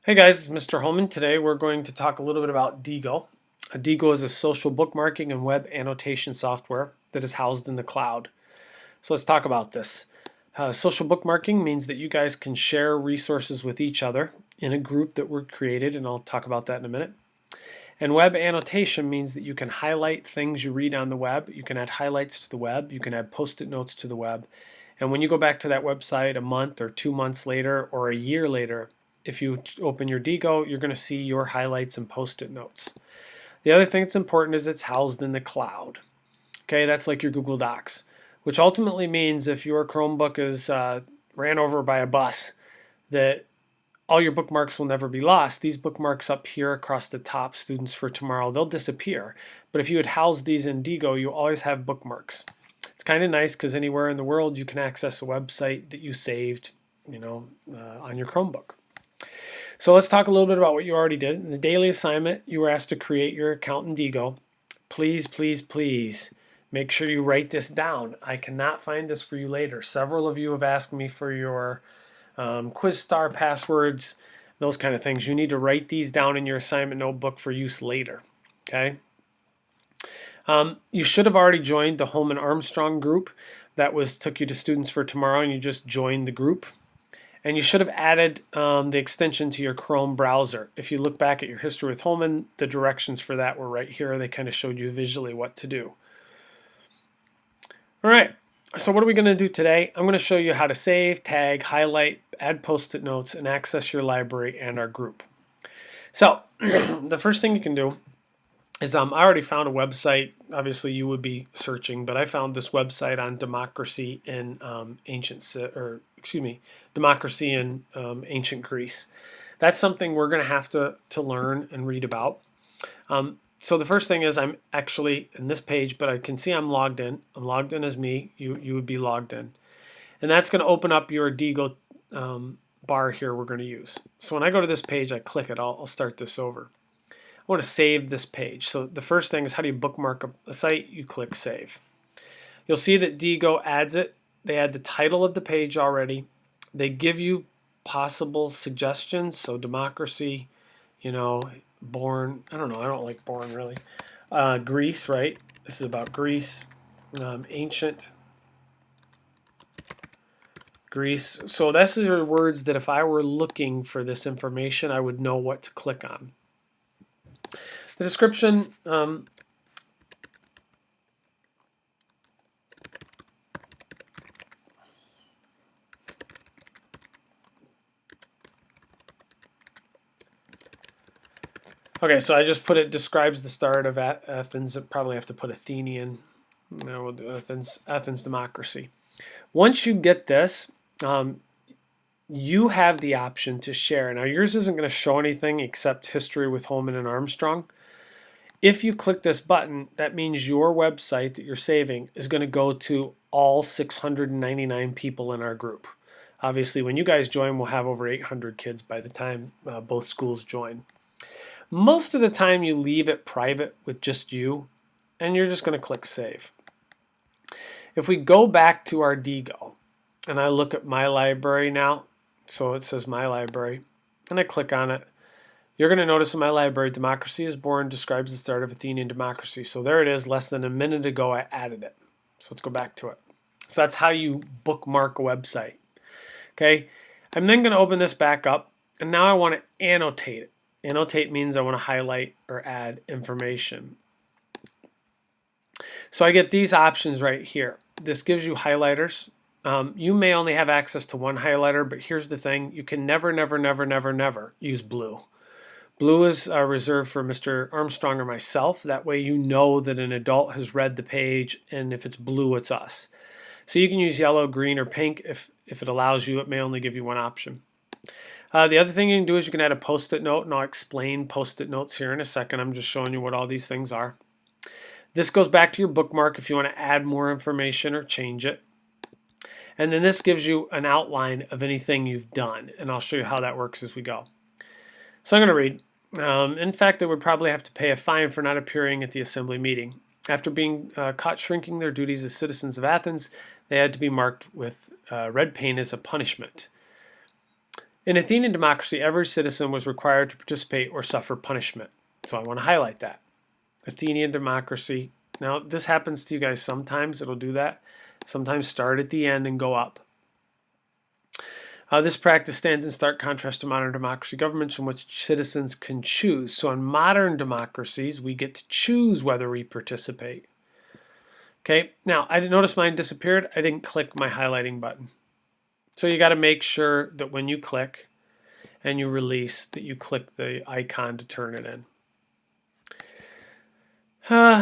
Hey guys, it's Mr. Holman. Today we're going to talk a little bit about Diigo. Diigo is a social bookmarking and web annotation software that is housed in the cloud. So let's talk about this. Social bookmarking means that you guys can share resources with each other in a group that were created, and I'll talk about that in a minute. And web annotation means that you can highlight things you read on the web. You can add highlights to the web. You can add post-it notes to the web. And when you go back to that website a month or 2 months later or a year later, if you open your Diigo, you're going to see your highlights and post-it notes. The other thing that's important is it's housed in the cloud. Okay, that's like your Google Docs, which ultimately means if your Chromebook is ran over by a bus, that all your bookmarks will never be lost. These bookmarks up here across the top, students for tomorrow, they'll disappear. But if you had housed these in Diigo, you always have bookmarks. It's kind of nice because anywhere in the world you can access a website that you saved, on your Chromebook. So let's talk a little bit about what you already did. In the daily assignment, you were asked to create your account in Diigo. Please, please, please make sure you write this down. I cannot find this for you later. Several of you have asked me for your quiz star passwords, those kind of things. You need to write these down in your assignment notebook for use later. Okay. You should have already joined the Holman Armstrong group. That took you to Students for Tomorrow, and you just joined the group. And you should have added the extension to your Chrome browser. If you look back at your history with Holman, the directions for that were right here. They kind of showed you visually what to do. All right, so what are we going to do today? I'm going to show you how to save, tag, highlight, add post-it notes, and access your library and our group. So the first thing you can do is I already found a website. Obviously, you would be searching, but I found this website on democracy in democracy in ancient Greece. That's something we're going to have to learn and read about. So the first thing is I'm actually in this page, but I can see I'm logged in. I'm logged in as me. You would be logged in. And that's going to open up your Diigo bar here we're going to use. So when I go to this page, I click it. I'll start this over. I want to save this page. So the first thing is, how do you bookmark a site? You click Save. You'll see that Diigo adds it. They add the title of the page already. They give you possible suggestions. So democracy, born, I don't know, I don't like born really. Greece, right? This is about Greece. Ancient Greece. So these are words that if I were looking for this information, I would know what to click on. The description, okay, so I just put it describes the start of Athens. I probably have to put Athenian. No, we'll do Athens democracy. Once you get this, you have the option to share. Now yours isn't going to show anything except history with Holman and Armstrong. If you click this button, that means your website that you're saving is going to go to all 699 people in our group. Obviously, when you guys join, we'll have over 800 kids by the time both schools join. Most of the time, you leave it private with just you, and you're just going to click Save. If we go back to our Diigo, and I look at my library now, so it says My Library, and I click on it, you're going to notice in my library, Democracy is Born describes the start of Athenian democracy. So there it is, less than a minute ago I added it. So let's go back to it. So that's how you bookmark a website. Okay, I'm then going to open this back up, and now I want to annotate it. Annotate means I want to highlight or add information. So I get these options right here. This gives you highlighters. You may only have access to one highlighter, but here's the thing. You can never, never, never, never, never use blue. Blue is reserved for Mr. Armstrong or myself. That way you know that an adult has read the page, and if it's blue, it's us. So you can use yellow, green, or pink if it allows you. It may only give you one option. The other thing you can do is you can add a post-it note, and I'll explain post-it notes here in a second. I'm just showing you what all these things are. This goes back to your bookmark if you want to add more information or change it. And then this gives you an outline of anything you've done, and I'll show you how that works as we go. So I'm going to read. In fact, they would probably have to pay a fine for not appearing at the assembly meeting. After being caught shirking their duties as citizens of Athens, they had to be marked with red paint as a punishment. In Athenian democracy, every citizen was required to participate or suffer punishment. So I want to highlight that. Athenian democracy. Now, this happens to you guys sometimes. It'll do that. Sometimes start at the end and go up. This practice stands in stark contrast to modern democracy governments in which citizens can choose. So in modern democracies, we get to choose whether we participate. Okay, now I didn't notice mine disappeared. I didn't click my highlighting button. So you got to make sure that when you click and you release, that you click the icon to turn it in.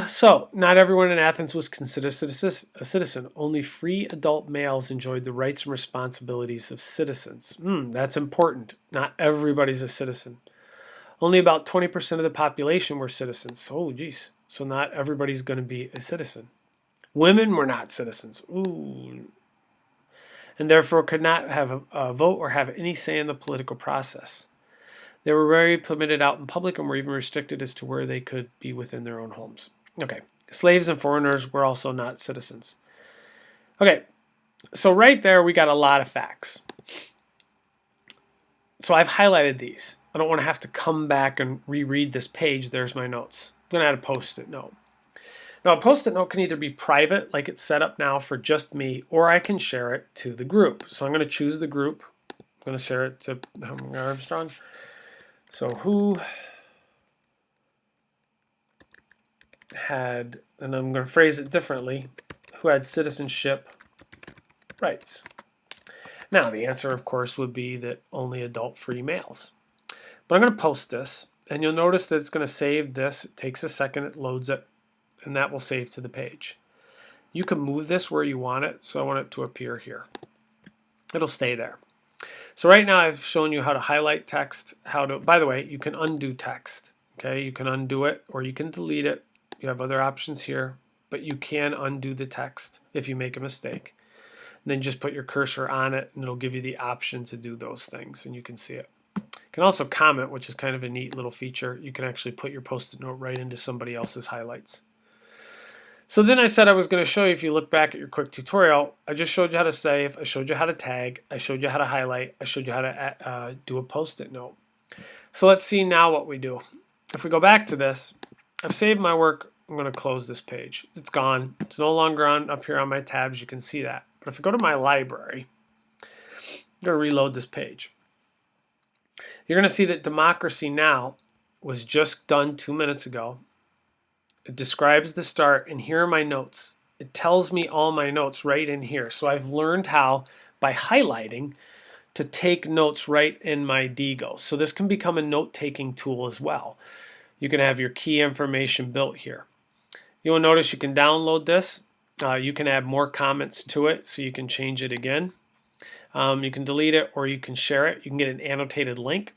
So, not everyone in Athens was considered a citizen. Only free adult males enjoyed the rights and responsibilities of citizens. That's important. Not everybody's a citizen. Only about 20% of the population were citizens. Oh, geez. So not everybody's going to be a citizen. Women were not citizens. Ooh. And therefore could not have a vote or have any say in the political process. They were rarely permitted out in public and were even restricted as to where they could be within their own homes. Okay, slaves and foreigners were also not citizens. Okay, so right there we got a lot of facts. So I've highlighted these. I don't want to have to come back and reread this page. There's my notes. I'm going to add a post-it note. Now, a post-it note can either be private, like it's set up now for just me, or I can share it to the group. So I'm going to choose the group. I'm going to share it to Armstrong. So who had, and I'm going to phrase it differently, who had citizenship rights? Now, the answer, of course, would be that only adult free males. But I'm going to post this, and you'll notice that it's going to save this. It takes a second, it loads it, and that will save to the page. You can move this where you want it, so I want it to appear here. It'll stay there. So right now I've shown you how to highlight text, by the way, you can undo text. Okay, you can undo it or you can delete it. You have other options here, but you can undo the text if you make a mistake. And then just put your cursor on it and it'll give you the option to do those things and you can see it. You can also comment, which is kind of a neat little feature. You can actually put your post-it note right into somebody else's highlights. So then I said I was going to show you, if you look back at your quick tutorial, I just showed you how to save, I showed you how to tag, I showed you how to highlight, I showed you how to do a post-it note. So let's see now what we do. If we go back to this, I've saved my work, I'm going to close this page. It's gone. It's no longer on up here on my tabs, you can see that. But if I go to my library, I'm going to reload this page. You're going to see that Democracy Now! Was just done 2 minutes ago. It describes the start, and here are my notes. It tells me all my notes right in here. So I've learned how, by highlighting, to take notes right in my Diigo. So this can become a note-taking tool as well. You can have your key information built here. You'll notice you can download this. You can add more comments to it, so you can change it again. You can delete it, or you can share it. You can get an annotated link,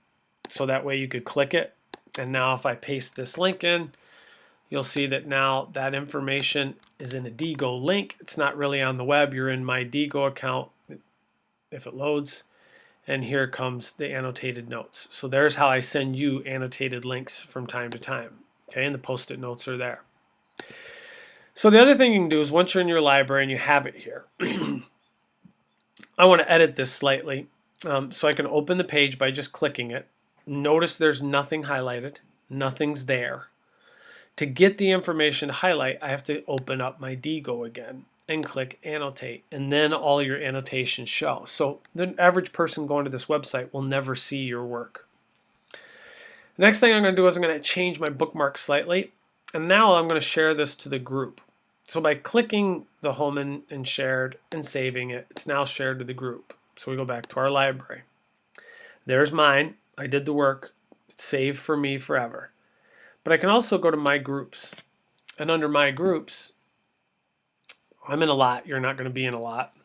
so that way you could click it. And now if I paste this link in, you'll see that now that information is in a Diigo link. It's not really on the web. You're in my Diigo account if it loads. And here comes the annotated notes. So there's how I send you annotated links from time to time. Okay, and the post-it notes are there. So the other thing you can do is once you're in your library and you have it here, I want to edit this slightly. So I can open the page by just clicking it. Notice there's nothing highlighted. Nothing's there. To get the information to highlight, I have to open up my Diigo again and click Annotate, and then all your annotations show. So the average person going to this website will never see your work. The next thing I'm going to do is I'm going to change my bookmark slightly, and now I'm going to share this to the group. So by clicking the Holman and shared and saving it, it's now shared to the group. So we go back to our library. There's mine. I did the work. It's saved for me forever. But I can also go to my groups, and under my groups, I'm in a lot. You're not going to be in a lot.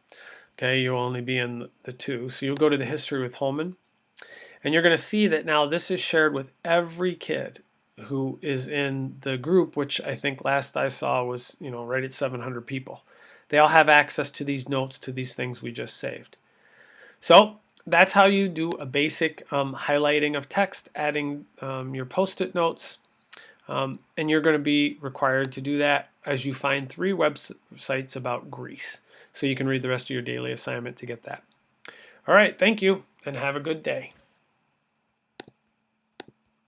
Okay, you'll only be in the 2. So you'll go to the history with Holman, and you're going to see that now this is shared with every kid who is in the group, which I think last I saw was, right at 700 people. They all have access to these notes, to these things we just saved. So that's how you do a basic highlighting of text, adding your post-it notes. And you're going to be required to do that as you find 3 websites about Greece. So you can read the rest of your daily assignment to get that. All right, thank you. and have a good day.